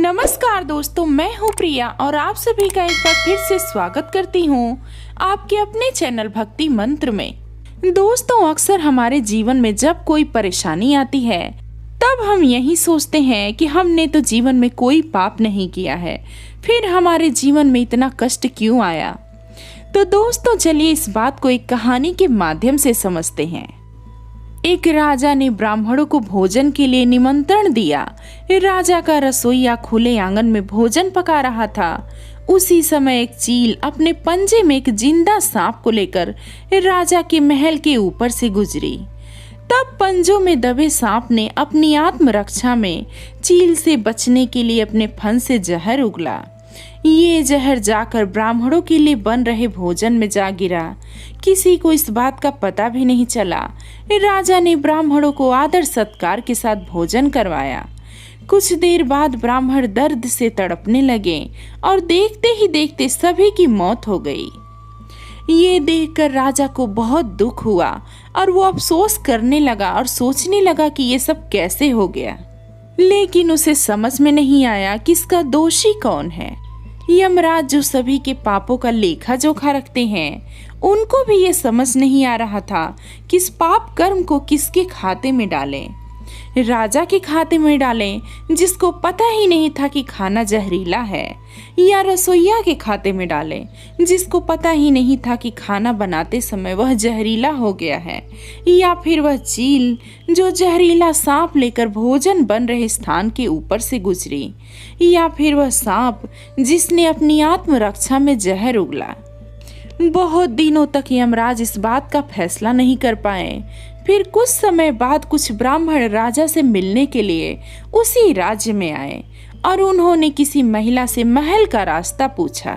नमस्कार दोस्तों, मैं हूँ प्रिया और आप सभी का एक बार फिर से स्वागत करती हूँ आपके अपने चैनल भक्ति मंत्र में। दोस्तों, अक्सर हमारे जीवन में जब कोई परेशानी आती है तब हम यही सोचते हैं कि हमने तो जीवन में कोई पाप नहीं किया है, फिर हमारे जीवन में इतना कष्ट क्यों आया। तो दोस्तों, चलिए इस बात को एक कहानी के माध्यम से समझते हैं। एक राजा ने ब्राह्मणों को भोजन के लिए निमंत्रण दिया। राजा का रसोइया खुले आंगन में भोजन पका रहा था। उसी समय एक चील अपने पंजे में एक जिंदा सांप को लेकर राजा के महल के ऊपर से गुजरी। तब पंजों में दबे सांप ने अपनी आत्मरक्षा में चील से बचने के लिए अपने फन से जहर उगला। ये जहर जाकर ब्राह्मणों के लिए बन रहे भोजन में जा गिरा। किसी को इस बात का पता भी नहीं चला। राजा ने ब्राह्मणों को आदर सत्कार के साथ भोजन करवाया। कुछ देर बाद ब्राह्मण दर्द से तड़पने लगे और देखते ही देखते सभी की मौत हो गई। ये देखकर राजा को बहुत दुख हुआ और वो अफसोस करने लगा और सोचने लगा कि ये सब कैसे हो गया। लेकिन उसे समझ में नहीं आया कि इसका दोषी कौन है। यमराज, जो सभी के पापों का लेखा जोखा रखते हैं, उनको भी ये समझ नहीं आ रहा था कि इस पाप कर्म को किसके खाते में डालें। राजा के खाते में डालें, जिसको पता ही नहीं था कि खाना जहरीला है, या रसोइया के खाते में डालें, जिसको पता ही नहीं था कि खाना बनाते समय वह जहरीला हो गया है, या फिर वह चील जो जहरीला सांप लेकर भोजन बन रहे स्थान के ऊपर से गुजरी, या फिर वह सांप जिसने अपनी आत्मरक्षा में जहर उगला। बहुत दिनों तक यमराज इस बात का फैसला नहीं कर पाए। फिर कुछ समय बाद कुछ ब्राह्मण राजा से मिलने के लिए उसी राज्य में आए और उन्होंने किसी महिला से महल का रास्ता पूछा।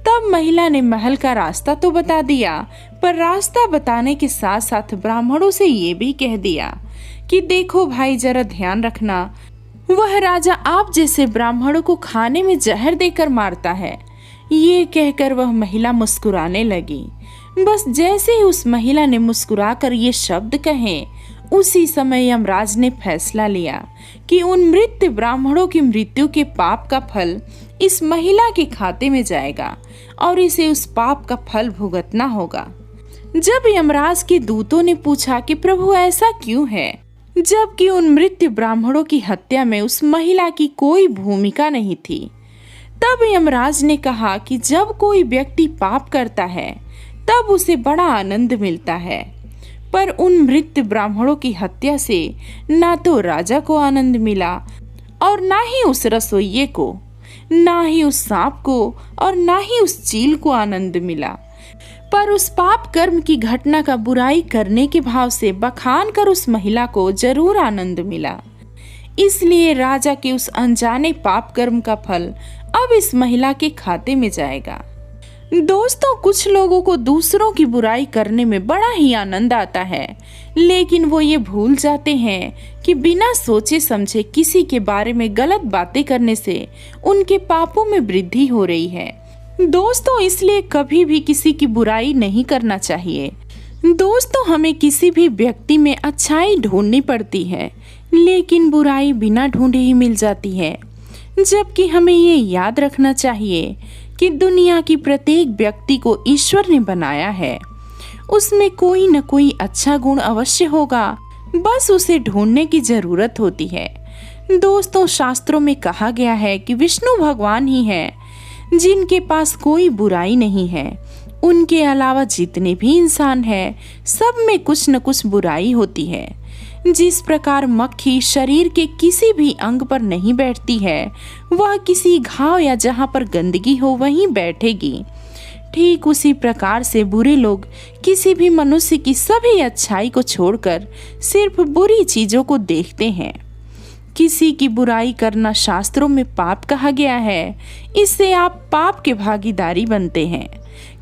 तब महिला ने महल का रास्ता तो बता दिया, पर रास्ता बताने के साथ साथ ब्राह्मणों से ये भी कह दिया कि देखो भाई, जरा ध्यान रखना, वह राजा आप जैसे ब्राह्मणों को खाने में जहर देकर मारता है। ये कहकर वह महिला मुस्कुराने लगी। बस जैसे ही उस महिला ने मुस्कुराकर ये शब्द कहे, उसी समय यमराज ने फैसला लिया कि उन मृत ब्राह्मणों की मृत्यु के पाप का फल इस महिला के खाते में जाएगा और इसे उस पाप का फल भुगतना होगा। जब यमराज के दूतों ने पूछा कि प्रभु ऐसा क्यों है, जबकि उन मृत ब्राह्मणों की हत्या में उस महिला की कोई भूमिका नहीं थी, तब यमराज ने कहा कि जब कोई व्यक्ति पाप करता है तब उसे बड़ा आनंद मिलता है, पर उन मृत ब्राह्मणों की हत्या से ना तो राजा को आनंद मिला और ना ही उस रसोइये को, ना ही उस सांप को और ना ही उस चील को आनंद मिला, पर उस पाप कर्म की घटना का बुराई करने के भाव से बखान कर उस महिला को जरूर आनंद मिला। इसलिए राजा के उस अनजाने पाप कर्म का फल अब इस महिला के खाते में जाएगा। दोस्तों, कुछ लोगों को दूसरों की बुराई करने में बड़ा ही आनंद आता है, लेकिन वो ये भूल जाते हैं कि बिना सोचे समझे किसी के बारे में गलत बातें करने से उनके पापों में वृद्धि हो रही है। दोस्तों, इसलिए कभी भी किसी की बुराई नहीं करना चाहिए। दोस्तों, हमें किसी भी व्यक्ति में अच्छाई ढूंढनी पड़ती है, लेकिन बुराई बिना ढूंढे ही मिल जाती है। जबकि हमें ये याद रखना चाहिए कि दुनिया की प्रत्येक व्यक्ति को ईश्वर ने बनाया है, उसमें कोई न कोई अच्छा गुण अवश्य होगा, बस उसे ढूंढने की जरूरत होती है। दोस्तों, शास्त्रों में कहा गया है कि विष्णु भगवान ही हैं जिनके पास कोई बुराई नहीं है। उनके अलावा जितने भी इंसान हैं, सब में कुछ न कुछ बुराई होती है। जिस प्रकार मक्खी शरीर के किसी भी अंग पर नहीं बैठती है, वह किसी घाव या जहाँ पर गंदगी हो वहीं बैठेगी, ठीक उसी प्रकार से बुरे लोग किसी भी मनुष्य की सभी अच्छाई को छोड़कर सिर्फ बुरी चीजों को देखते हैं। किसी की बुराई करना शास्त्रों में पाप कहा गया है। इससे आप पाप के भागीदारी बनते हैं।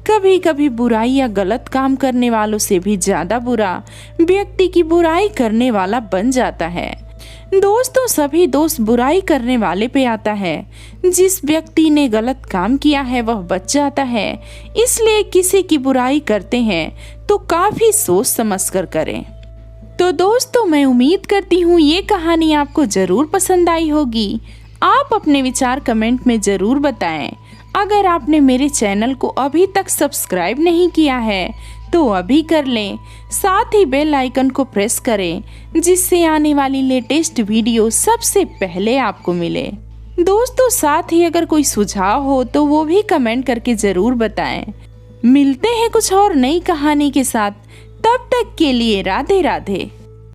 कभी कभी बुराई या गलत काम करने वालों से भी ज्यादा बुरा व्यक्ति की बुराई करने वाला बन जाता है। दोस्तों, सभी दोष बुराई करने वाले पे आता है। जिस व्यक्ति ने गलत काम किया है वह बच जाता है। इसलिए किसी की बुराई करते हैं तो काफी सोच समझ कर करें। तो दोस्तों, मैं उम्मीद करती हूँ ये कहानी आपको जरूर पसंद आई होगी। आप अपने विचार कमेंट में ज़रूर बताएं। अगर आपने मेरे चैनल को अभी तक सब्सक्राइब नहीं किया है तो अभी कर लें, साथ ही बेल आइकन को प्रेस करें जिससे आने वाली लेटेस्ट वीडियो सबसे पहले आपको मिले। दोस्तों साथ ही अगर कोई सुझाव हो तो वो भी कमेंट करके ज़रूर बताएं। मिलते हैं कुछ और नई कहानी के साथ, तब तक के लिए राधे राधे।